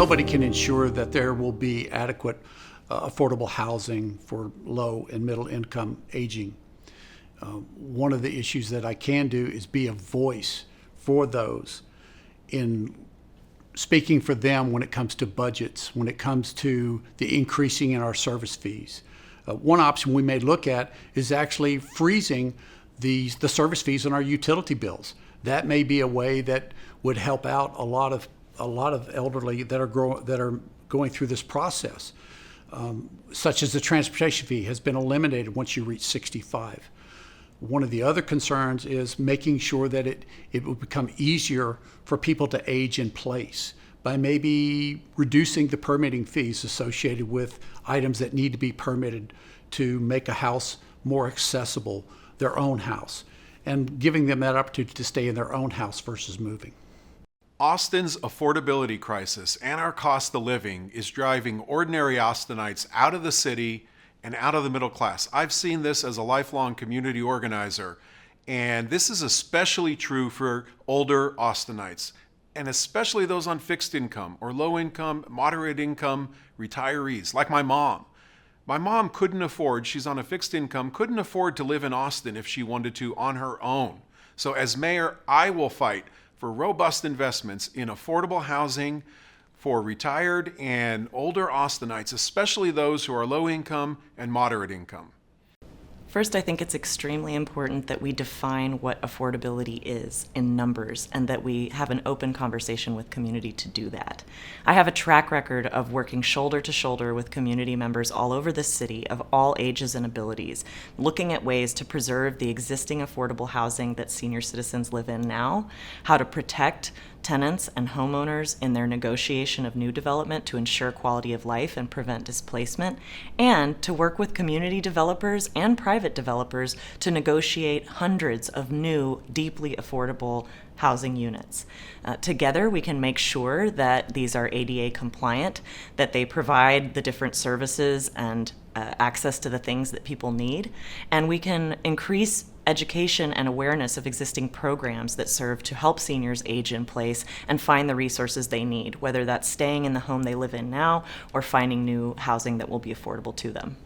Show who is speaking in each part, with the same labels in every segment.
Speaker 1: Nobody can ensure that there will be adequate affordable housing for low and middle income aging. One of the issues that I can do is be a voice for those in speaking for them when it comes to budgets, when it comes to the increasing in our service fees. One option we may look at is actually freezing the service fees on our utility bills. That may be a way that would help out a lot of elderly that are going through this process, such as the transportation fee has been eliminated once you reach 65. One of the other concerns is making sure that it will become easier for people to age in place by maybe reducing the permitting fees associated with items that need to be permitted to make a house more accessible, their own house, and giving them that opportunity to stay in their own house versus moving.
Speaker 2: Austin's affordability crisis and our cost of living is driving ordinary Austinites out of the city and out of the middle class. I've seen this as a lifelong community organizer, and this is especially true for older Austinites, and especially those on fixed income or low income, moderate income retirees, like my mom. My mom couldn't afford, she's on a fixed income, couldn't afford to live in Austin if she wanted to on her own. So as mayor, I will fight for robust investments in affordable housing for retired and older Austinites, especially those who are low income and moderate income.
Speaker 3: First, I think it's extremely important that we define what affordability is in numbers and that we have an open conversation with community to do that. I have a track record of working shoulder to shoulder with community members all over the city of all ages and abilities, looking at ways to preserve the existing affordable housing that senior citizens live in now, how to protect tenants and homeowners in their negotiation of new development to ensure quality of life and prevent displacement, and to work with community developers and private developers to negotiate hundreds of new, deeply affordable housing units. Together, we can make sure that these are ADA compliant, that they provide the different services and access to the things that people need, and we can increase education and awareness of existing programs that serve to help seniors age in place and find the resources they need, whether that's staying in the home they live in now or finding new housing that will be affordable to them.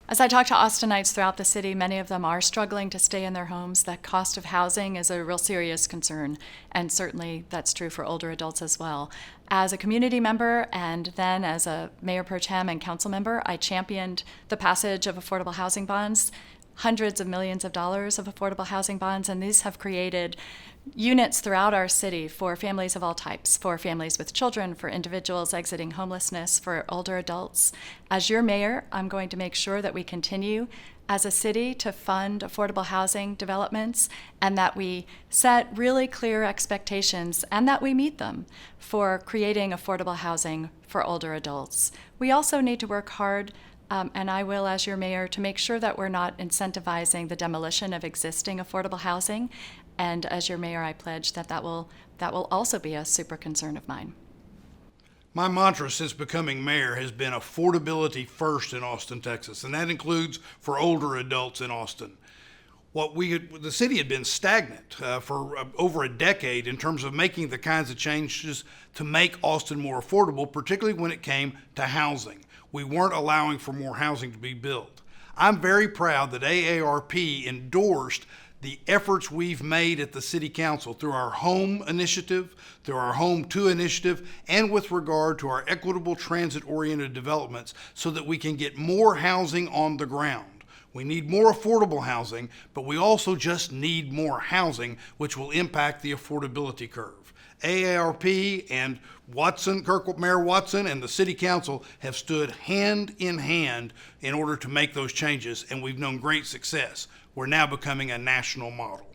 Speaker 4: As I talk to Austinites throughout the city, many of them are struggling to stay in their homes. That cost of housing is a real serious concern, and certainly that's true for older adults as well. As a community member and then as a mayor pro tem and council member, I championed the passage of affordable housing bonds, hundreds of millions of dollars of affordable housing bonds, and these have created units throughout our city for families of all types, for families with children, for individuals exiting homelessness, for older adults. As your mayor, I'm going to make sure that we continue as a city to fund affordable housing developments and that we set really clear expectations and that we meet them for creating affordable housing for older adults. We also need to work hard and I will, as your mayor, to make sure that we're not incentivizing the demolition of existing affordable housing. And as your mayor, I pledge that will also be a super concern of mine.
Speaker 5: My mantra since becoming mayor has been affordability first in Austin, Texas, and that includes for older adults in Austin. The city had been stagnant for over a decade in terms of making the kinds of changes to make Austin more affordable, particularly when it came to housing. We weren't allowing for more housing to be built. I'm very proud that AARP endorsed the efforts we've made at the City Council through our Home Initiative, through our Home 2 Initiative, and with regard to our equitable transit-oriented developments so that we can get more housing on the ground. We need more affordable housing, but we also just need more housing, which will impact the affordability curve. AARP and Mayor Watson and the City Council have stood hand in hand in order to make those changes, and we've known great success. We're now becoming a national model.